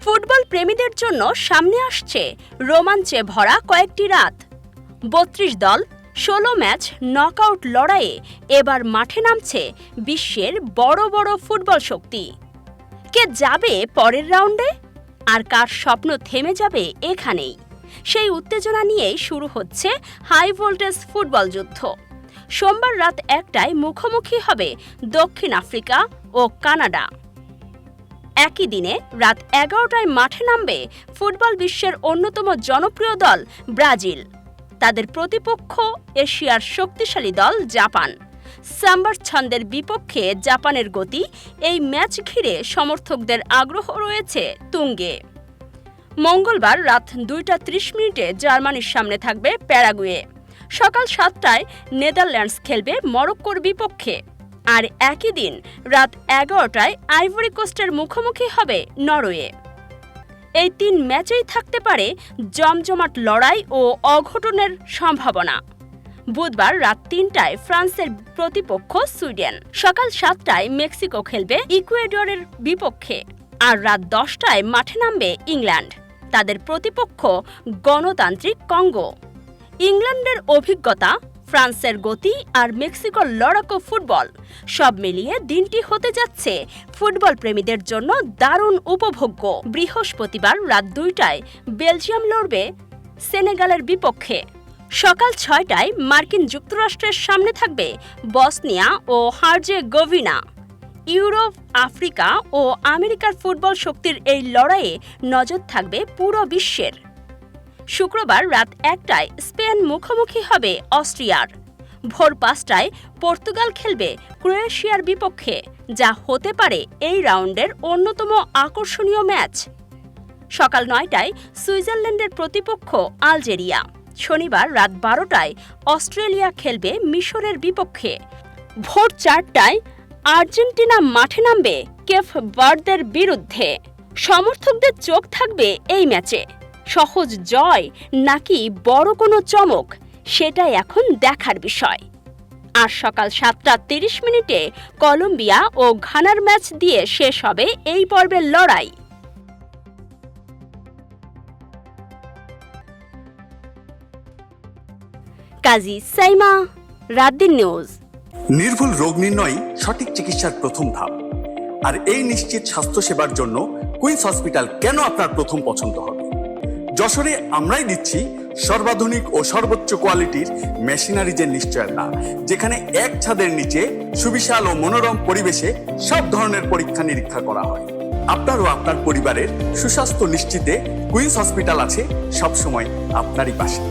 Football প্রেমীদের জন্য সামনে আসছে রোমাঞ্চে ভরা কয়েকটি রাত। ৩২ দল ১৬ ম্যাচ নকআউট লড়াইয়ে এবার মাঠে নামছে বিশ্বের বড় বড় ফুটবল শক্তি। কে যাবে পরের রাউন্ডে, আর কার স্বপ্ন থেমে যাবে এখানেই, সেই উত্তেজনা নিয়েই শুরু হচ্ছে হাই ভোল্টেজ ফুটবল যুদ্ধ। সোমবার রাত ১টায় মুখোমুখি হবে দক্ষিণ আফ্রিকা ও কানাডা। একই দিনে রাত ১১টায় মাঠে নামবে ফুটবল বিশ্বের অন্যতম জনপ্রিয় দল ব্রাজিল। তাদের প্রতিপক্ষ এশিয়ার শক্তিশালী দল জাপান। সাম্বার ছন্দের বিপক্ষে জাপানের গতি, এই ম্যাচ ঘিরে সমর্থকদের আগ্রহ রয়েছে তুঙ্গে। মঙ্গলবার রাত ২টা ৩০ মিনিটে জার্মানির সামনে থাকবে প্যারাগুয়ে। সকাল ৭টায় নেদারল্যান্ডস খেলবে মরক্কোর বিপক্ষে। আর একই দিন রাত ১১টায় আইভরি কোস্টের মুখোমুখি হবে নরওয়ে। এই ৩ ম্যাচেই থাকতে পারে জমজমাট লড়াই ও অঘটনের সম্ভাবনা। বুধবার রাত ৩টায় ফ্রান্সের প্রতিপক্ষ সুইডেন। সকাল ৭টায় মেক্সিকো খেলবে ইকুয়েডরের বিপক্ষে। আর রাত ১০টায় মাঠে নামবে ইংল্যান্ড। তাদের প্রতিপক্ষ গণতান্ত্রিক কঙ্গো। ইংল্যান্ডের অভিজ্ঞতা, ফ্রান্সের গতি আর মেক্সিকোর লড়াকু ফুটবল, সব মিলিয়ে দিনটি হতে যাচ্ছে ফুটবল প্রেমীদের জন্য দারুণ উপভোগ্য। বৃহস্পতিবার রাত ২টায় বেলজিয়াম লড়বে সেনেগালের বিপক্ষে। সকাল ৬টায় মার্কিন যুক্তরাষ্ট্রের সামনে থাকবে বসনিয়া ও হার্জেগোভিনা। ইউরোপ, আফ্রিকা ও আমেরিকার ফুটবল শক্তির এই লড়াইয়ে নজর থাকবে পুরো বিশ্বের। শুক্রবার রাত ১টায় স্পেন মুখোমুখি হবে অস্ট্রিয়ার। ভোর ৫টায় পর্তুগাল খেলবে ক্রোয়েশিয়ার বিপক্ষে, যা হতে পারে এই রাউন্ডের অন্যতম আকর্ষণীয় ম্যাচ। সকাল ৯টায় সুইজারল্যান্ডের প্রতিপক্ষ আলজেরিয়া। শনিবার রাত ১২টায় অস্ট্রেলিয়া খেলবে মিশরের বিপক্ষে। ভোর ৪টায় আর্জেন্টিনা মাঠে নামবে কেপ ভার্দের বিরুদ্ধে। সমর্থকদের চোখ থাকবে এই ম্যাচে। সহজ জয় নাকি বড় কোনো চমক, সেটাই এখন দেখার বিষয়। আর সকাল ৭টা ৩০ মিনিটে কলম্বিয়া ও ঘানার ম্যাচ দিয়ে শেষ হবে এই পর্বের লড়াই। কাজী সাইমা, রাতদিন নিউজ। নির্ভুল রোগ নির্ণয় সঠিক চিকিৎসার প্রথম ধাপ, আর এই নিশ্চিত স্বাস্থ্যসেবার জন্য কুইন্স হসপিটাল কেন আপনার প্রথম পছন্দ হবে। যশোরে আমরাই দিচ্ছি সর্বাধুনিক ও সর্বোচ্চ কোয়ালিটির মেশিনারিজের নিশ্চয়তা, যেখানে এক ছাদের নিচে সুবিশাল ও মনোরম পরিবেশে সব ধরনের পরীক্ষা নিরীক্ষা করা হয়। আপনার ও আপনার পরিবারের সুস্বাস্থ্য নিশ্চিতে কুইন্স হসপিটাল আছে সবসময় আপনারই পাশে।